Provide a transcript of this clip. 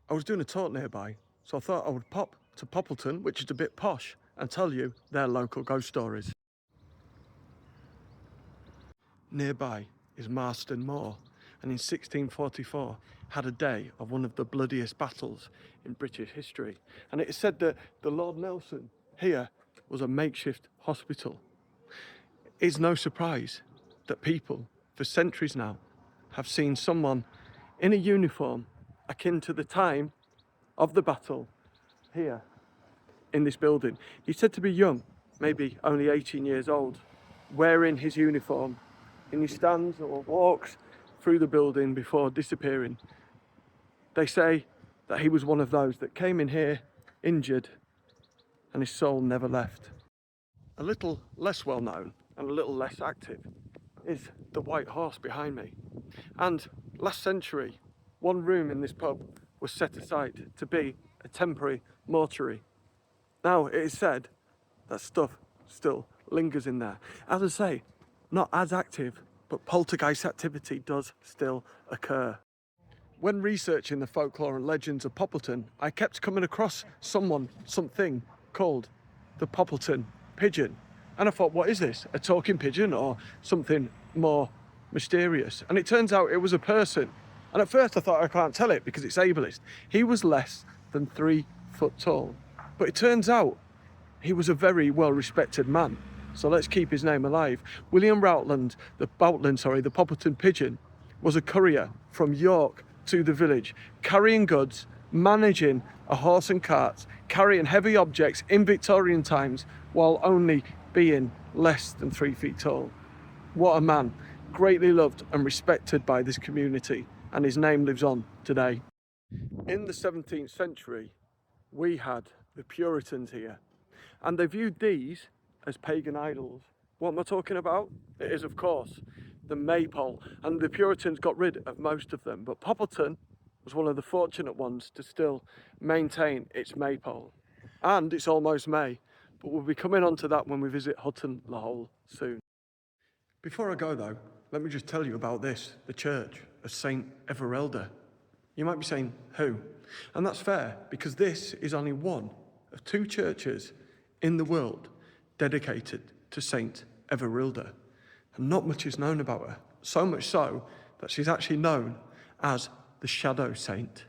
I was doing a talk nearby, so I thought I would pop to Poppleton, which is a bit posh, and tell you their local ghost stories. Nearby is Marston Moor, and in 1644 had a day of one of the bloodiest battles in British history. And it is said that the Lord Nelson here was a makeshift hospital. It's no surprise that people, for centuries now, have seen someone in a uniform akin to the time of the battle here in this building. He's said to be young, maybe only 18 years old, wearing his uniform, and he stands or walks through the building before disappearing. They say that he was one of those that came in here injured and his soul never left. A little less well known and a little less active is the White Horse behind me. And last century, one room in this pub was set aside to be a temporary mortuary. Now, it is said that stuff still lingers in there. As I say, not as active, but poltergeist activity does still occur. When researching the folklore and legends of Poppleton, I kept coming across something called the Poppleton pigeon. And I thought, what is this? A talking pigeon or something more mysterious? And it turns out it was a person. And at first I thought, I can't tell it because it's ableist. He was less than 3 foot tall. But it turns out he was a very well-respected man. So let's keep his name alive. William Routland, the Poppleton pigeon, was a courier from York to the village, carrying goods, managing a horse and cart, carrying heavy objects in Victorian times while only being less than 3 feet tall. What a man, greatly loved and respected by this community, and his name lives on today. In the 17th century, we had the Puritans here, and they viewed these as pagan idols. What am I talking about? It is, of course, the maypole, and the Puritans got rid of most of them, but Poppleton was one of the fortunate ones to still maintain its maypole. And it's almost May, but we'll be coming on to that when we visit Hutton Le Hole soon. Before I go though, let me just tell you about this, the Church of St. Everilda. You might be saying, who? And that's fair, because this is only one of 2 churches in the world dedicated to St. Everilda. And not much is known about her, so much so that she's actually known as the Shadow Saint.